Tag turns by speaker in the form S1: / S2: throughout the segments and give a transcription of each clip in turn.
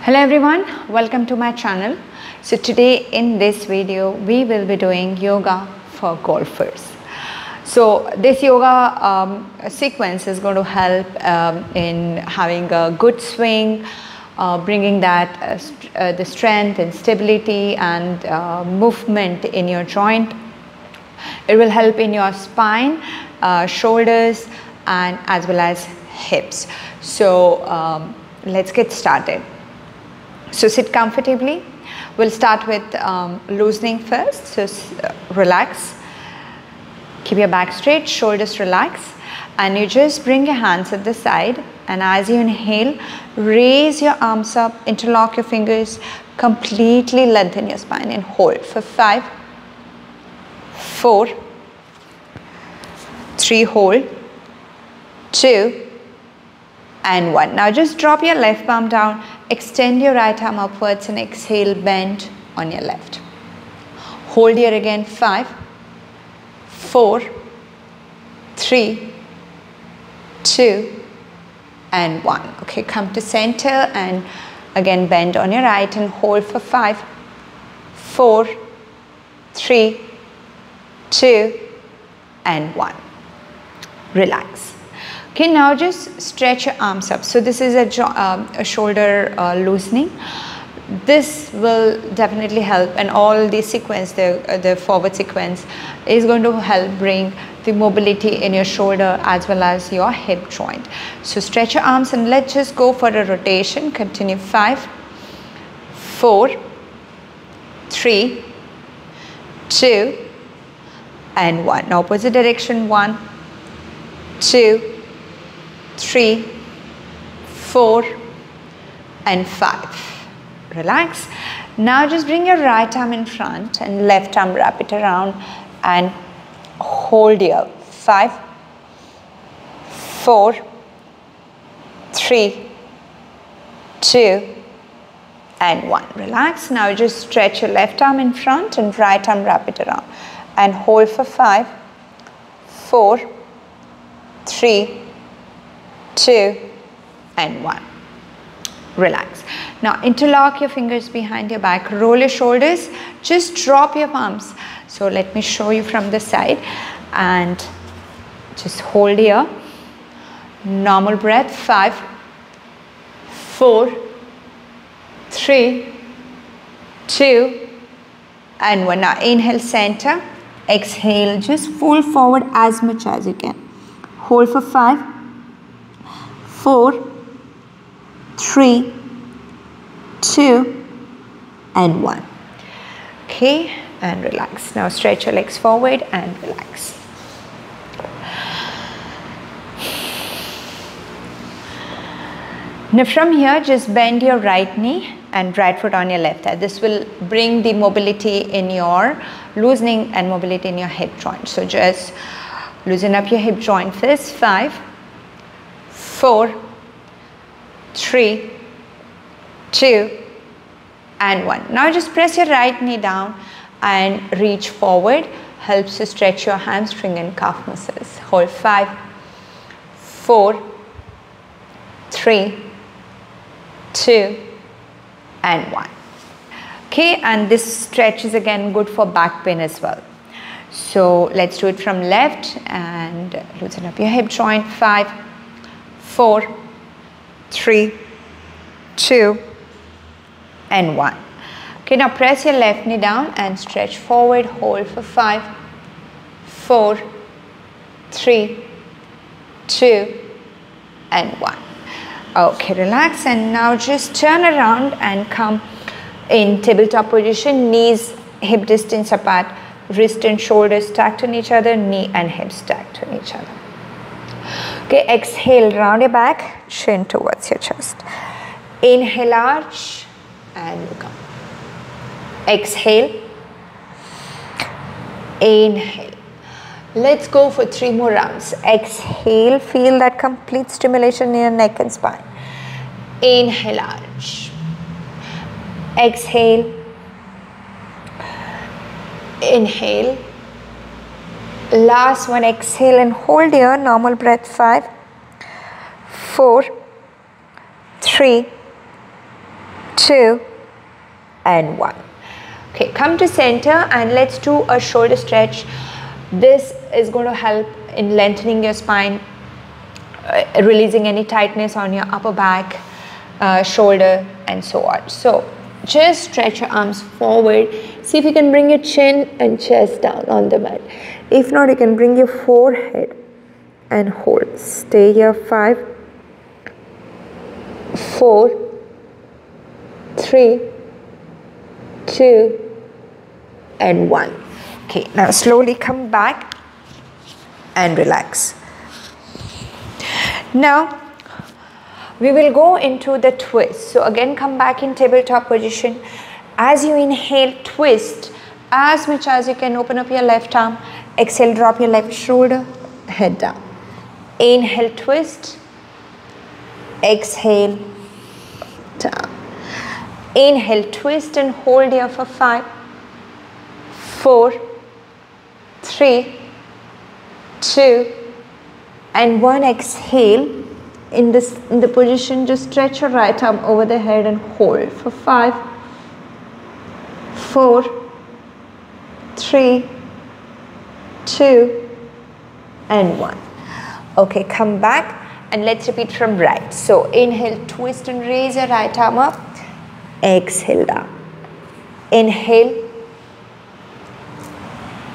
S1: Hello everyone, welcome to my channel. So today in this video we will be doing yoga for golfers. So this yoga sequence is going to help in having a good swing, bringing that the strength and stability and movement in your joint. It will help in your spine, shoulders and as well as hips. So let's get started. So sit comfortably. We'll start with loosening first. So relax. Keep your back straight, shoulders relax. And you just bring your hands at the side. And as you inhale, raise your arms up, interlock your fingers, completely lengthen your spine and hold for 5, 4, 3, hold, 2, and 1. Now just drop your left palm down, extend your right arm upwards and exhale, bend on your left. Hold here again, 5, 4, 3, 2, and 1. Okay, come to center and again bend on your right and hold for 5, 4, 3, 2, and 1. Relax. Okay, now just stretch your arms up. So this is a shoulder loosening. This will definitely help, and all the sequence, the forward sequence is going to help bring the mobility in your shoulder as well as your hip joint. So stretch your arms and let's just go for a rotation. Continue 5, 4, 3, 2, and 1. Now opposite direction, 1, 2, 3, 4, and 5. Relax. Now just bring your right arm in front and left arm, wrap it around and hold here. 5, 4, 3, 2, and 1. Relax. Now just stretch your left arm in front and right arm, wrap it around and hold for 5, 4, 3, 2, and 1. Relax. Now interlock your fingers behind your back, roll your shoulders, just drop your palms. So let me show you from the side and just hold here. Normal breath, 5, 4, 3, 2, and 1. Now inhale, center, exhale, just fold forward as much as you can. Hold for 5, 4, 3, 2, and 1. Okay, and relax. Now stretch your legs forward and relax. Now from here, just bend your right knee and right foot on your left thigh. This will bring the mobility in your loosening and mobility in your hip joint. So just loosen up your hip joint first. 5, 4, 3, 2, and 1. Now just press your right knee down and reach forward. Helps to stretch your hamstring and calf muscles. Hold 5, 4, 3, 2, and 1. Okay, and this stretch is again good for back pain as well. So let's do it from left and loosen up your hip joint. 5, 4, 3, 2, and 1. Okay, now press your left knee down and stretch forward. Hold for 5, 4, 3, 2, and 1. Okay, relax and now just turn around and come in tabletop position. Knees hip distance apart, wrist and shoulders stacked on each other, knee and hips stacked on each other. Okay, exhale, round your back, chin towards your chest. Inhale, arch, and look up. Exhale, inhale. Let's go for 3 more rounds. Exhale, feel that complete stimulation in your neck and spine. Inhale, arch. Exhale, inhale. Last one, exhale and hold here. Normal breath, 5, 4, 3, 2, and 1. Okay, come to center and let's do a shoulder stretch. This is going to help in lengthening your spine, releasing any tightness on your upper back, shoulder, and so on. So just stretch your arms forward. See if you can bring your chin and chest down on the mat. If not, you can bring your forehead and hold. Stay here. 5, 4, 3, 2, and 1. Okay, now slowly come back and relax. Now we will go into the twist. So again, come back in tabletop position. As you inhale, twist as much as you can. Open up your left arm. Exhale, drop your left shoulder, head down. Inhale, twist. Exhale, down. Inhale, twist and hold here for 5, 4, 3, 2, and 1. Exhale. In the position, just stretch your right arm over the head and hold for 5, 4, 3, 2, and 1. Okay, come back and let's repeat from right. So inhale, twist and raise your right arm up. Exhale, down. Inhale,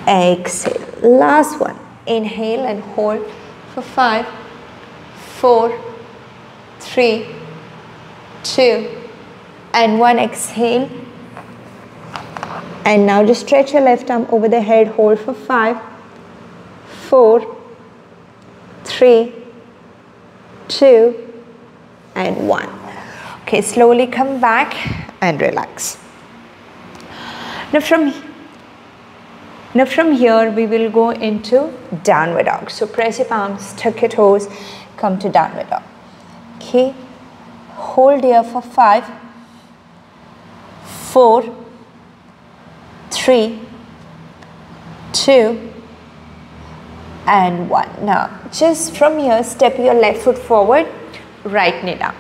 S1: exhale. Last one. Inhale and hold for 5, 4, 3, 2, and 1. Exhale. And now just stretch your left arm over the head. Hold for 5, 4, 3, 2, and 1. Okay, slowly come back and relax. Now from here we will go into downward dog. So press your palms, tuck your toes, come to downward dog. Okay, hold here for 5, 4, 3, 2, and 1. Now just from here, step your left foot forward, right knee down.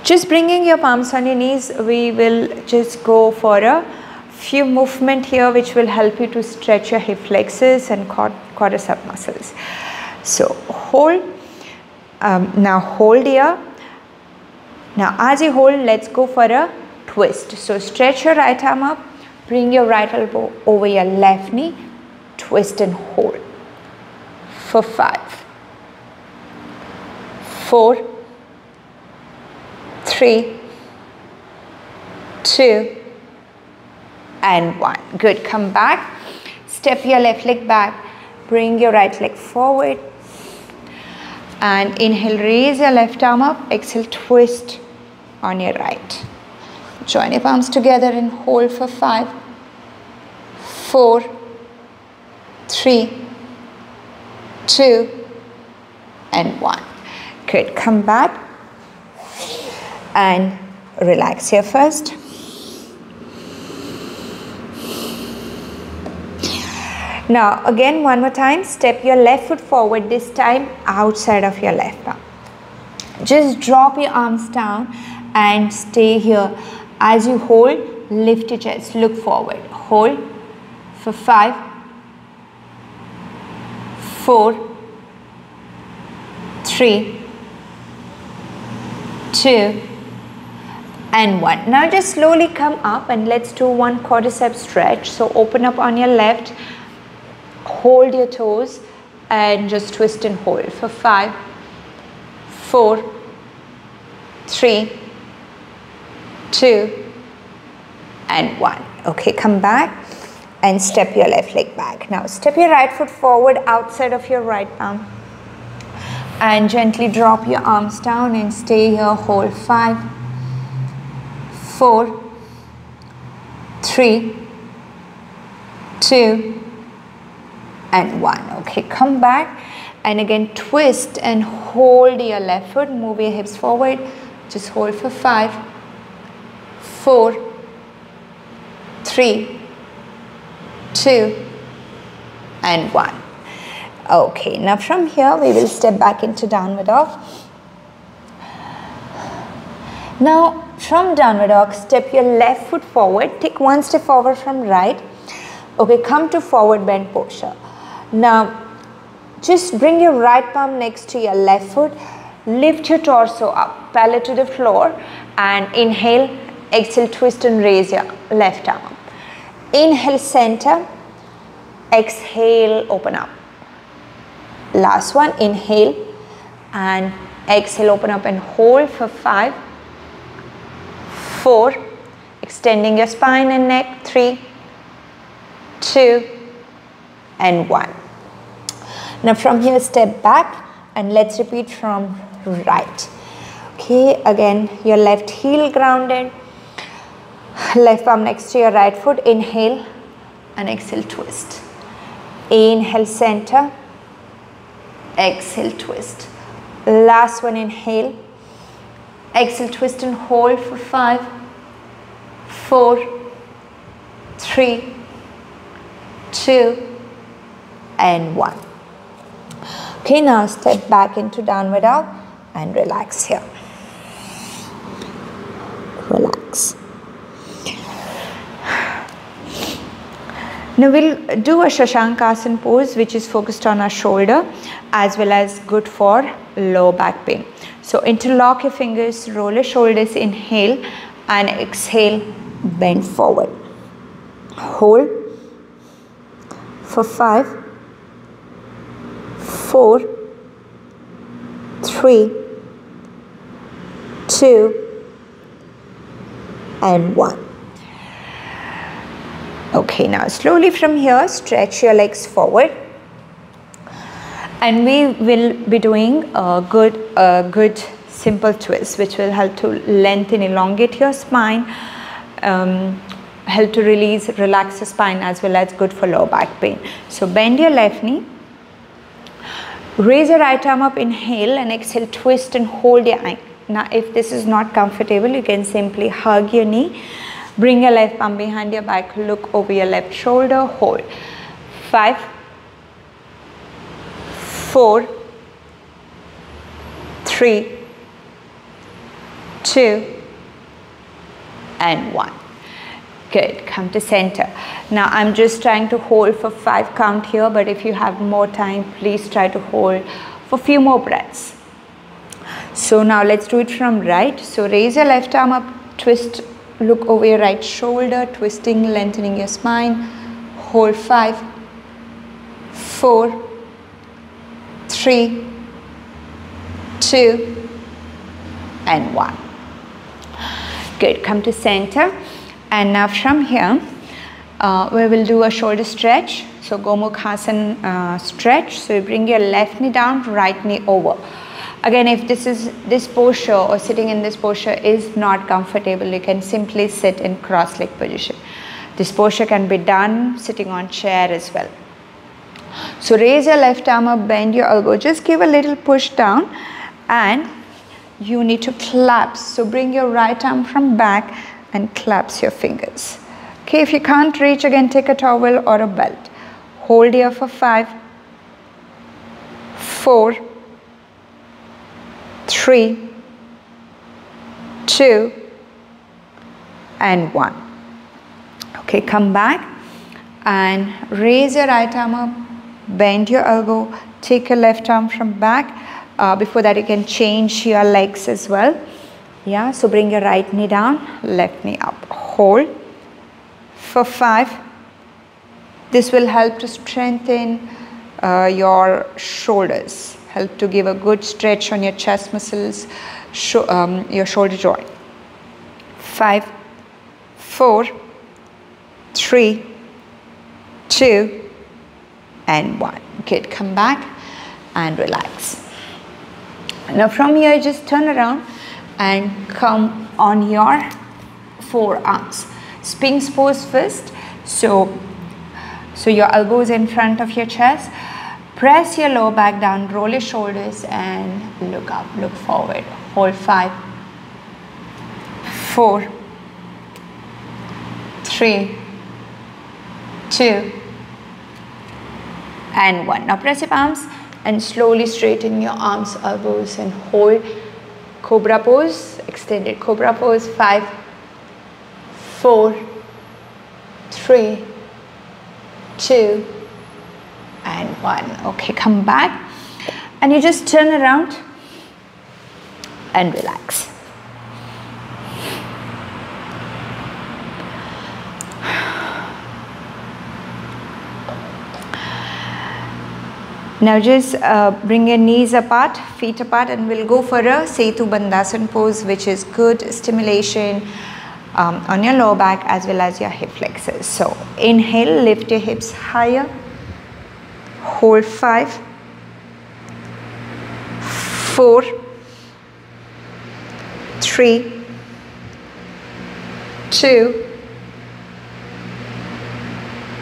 S1: Just bringing your palms on your knees, we will just go for a few movement here which will help you to stretch your hip flexors and quadricep muscles. So hold. Now hold here. Now as you hold, let's go for a twist. So stretch your right arm up, bring your right elbow over your left knee, twist and hold for 5, 4, 3, 2, and 1. Good. Come back. Step your left leg back. Bring your right leg forward. And inhale, raise your left arm up. Exhale, twist on your right. Join your palms together and hold for 5, 4, 3, 2, and 1. Good. Come back and relax here first. Now again, one more time, step your left foot forward, this time outside of your left palm. Just drop your arms down and stay here. As you hold, lift your chest, look forward. Hold for 5, 4, 3, 2, and 1. Now just slowly come up and let's do one quadricep stretch. So open up on your left, hold your toes and just twist and hold for 5, 4, 3, 2, and 1. Okay, come back and step your left leg back. Now step your right foot forward outside of your right palm and gently drop your arms down and stay here. Hold 5, 4, 3, 2, and 1. Okay, come back and again twist and hold your left foot. Move your hips forward. Just hold for 5, 4, 3, 2, and 1. Okay, now from here we will step back into downward dog. Now from downward dog, step your left foot forward, take one step forward from right. Okay, come to forward bend posture. Now just bring your right palm next to your left foot, lift your torso up, palate to the floor, and inhale, exhale, twist and raise your left arm up. Inhale, center, exhale, open up. Last one, inhale and exhale, open up and hold for 5, 4, extending your spine and neck, 3, 2, and 1. Now from here, step back and let's repeat from right. Okay, again, your left heel grounded, left palm next to your right foot, inhale and exhale, twist. Inhale, center, exhale, twist. Last one, inhale, exhale, twist and hold for 5, 4, 3, 2, and 1. Okay, now step back into downward dog and relax here. Relax. Now we'll do a Shashankasana pose, which is focused on our shoulder as well as good for low back pain. So interlock your fingers, roll your shoulders, inhale and exhale, bend forward. Hold for 5, 4, 3, 2, and 1. Okay, now slowly from here, stretch your legs forward. And we will be doing a good simple twist, which will help to lengthen, elongate your spine, help to relax the spine, as well as good for low back pain. So bend your left knee, raise your right arm up, inhale and exhale, twist and hold your ankle. Now if this is not comfortable, you can simply hug your knee, bring your left palm behind your back, look over your left shoulder, hold. 5, 4, 3, 2, and 1. Good, come to center. Now I'm just trying to hold for 5 count here, but if you have more time, please try to hold for a few more breaths. So now let's do it from right. So raise your left arm up, twist, look over your right shoulder, twisting, lengthening your spine. Hold 5, 4, 3, 2, and 1. Good, come to center. And now from here, we will do a shoulder stretch. So Gomukhasana stretch. So you bring your left knee down, right knee over. Again, if this posture or sitting in this posture is not comfortable, you can simply sit in cross leg position. This posture can be done sitting on chair as well. So raise your left arm up, bend your elbow, just give a little push down and you need to collapse. So bring your right arm from back and collapse your fingers. Okay, if you can't reach, again take a towel or a belt. Hold here for 5, 4, 3, 2, and 1. Okay, come back and raise your right arm up, bend your elbow, take your left arm from back. Before that, you can change your legs as well. Yeah, so bring your right knee down, left knee up. Hold for 5. This will help to strengthen your shoulders, help to give a good stretch on your chest muscles, your shoulder joint. 5, 4, 3, 2, and 1. Good, come back and relax. Now from here, just turn around and come on your forearms. Sphinx pose first. So your elbows in front of your chest. Press your lower back down, roll your shoulders and look up, look forward. Hold 5, 4, 3, 2, and 1. Now press your palms and slowly straighten your arms, elbows and hold. cobra pose, extended cobra pose. 5, 4, 3, 2, and 1. Okay, come back and you just turn around and relax. Now just bring your knees apart, feet apart, and we'll go for a Setu Bandhasan pose, which is good stimulation on your lower back as well as your hip flexors. So inhale, lift your hips higher, hold 5, 4, 3, 2,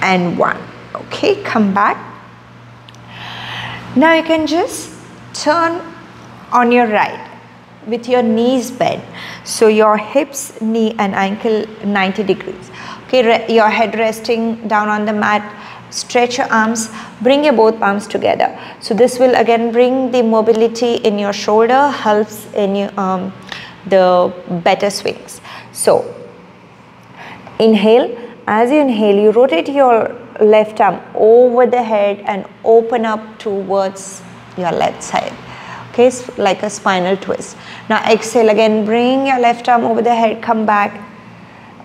S1: and 1. Okay, come back. Now you can just turn on your right with your knees bent. So your hips, knee and ankle 90 degrees. Okay, your head resting down on the mat. Stretch your arms, bring your both palms together. So this will again bring the mobility in your shoulder, helps in your, the better swings. So inhale. As you inhale, you rotate your left arm over the head and open up towards your left side. Okay, it's like a spinal twist. Now exhale again, bring your left arm over the head, come back,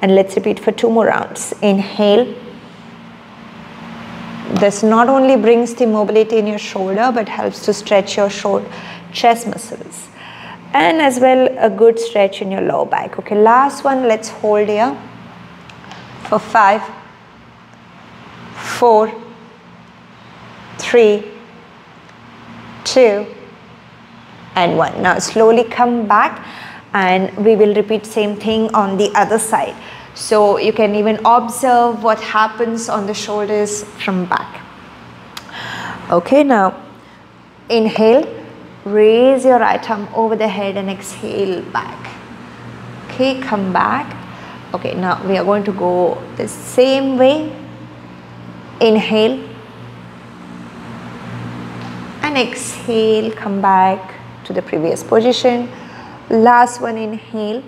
S1: and let's repeat for 2 more rounds. Inhale. This not only brings the mobility in your shoulder but helps to stretch your chest muscles, and as well a good stretch in your lower back. Okay, last one, let's hold here for 5, 4, 3, 2, and 1. Now slowly come back and we will repeat same thing on the other side. So you can even observe what happens on the shoulders from back. Okay, now inhale, raise your right arm over the head and exhale back. Okay, come back. Okay, now we are going to go the same way. Inhale and exhale, come back to the previous position. Last one, inhale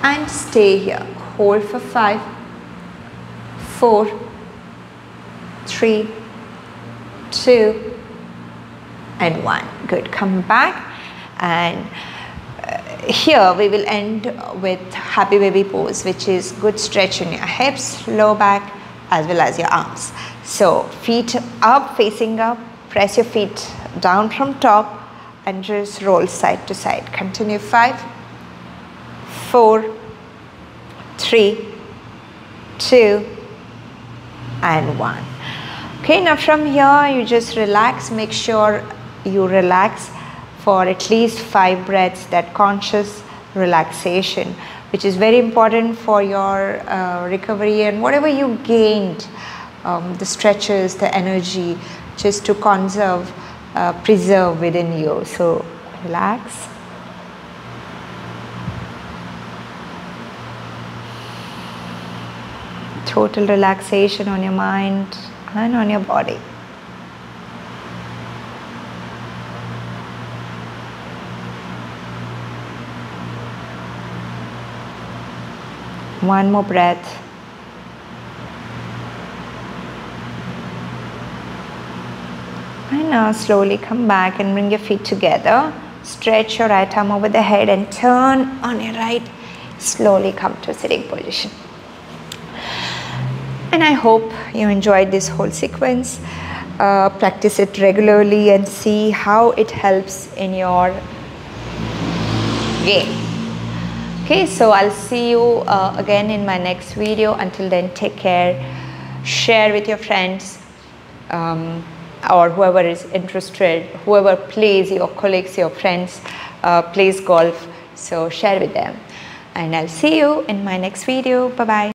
S1: and stay here. Hold for 5, 4, 3, 2, and 1. Good, come back, and here we will end with happy baby pose, which is good stretch in your hips, lower back as well as your arms. So feet up, facing up, press your feet down from top and just roll side to side. Continue. 5, 4, 3, 2, and 1. Okay, now from here you just relax. Make sure you relax for at least 5 breaths, that conscious relaxation, which is very important for your recovery and whatever you gained, the stretches, the energy, just to conserve, preserve within you. So relax. Total relaxation on your mind and on your body. One more breath. And now slowly come back and bring your feet together. Stretch your right arm over the head and turn on your right. Slowly come to sitting position. And I hope you enjoyed this whole sequence. Practice it regularly and see how it helps in your game. Okay, so I'll see you again in my next video. Until then, take care. Share with your friends or whoever is interested, whoever plays, your colleagues, your friends, plays golf. So share with them. And I'll see you in my next video. Bye-bye.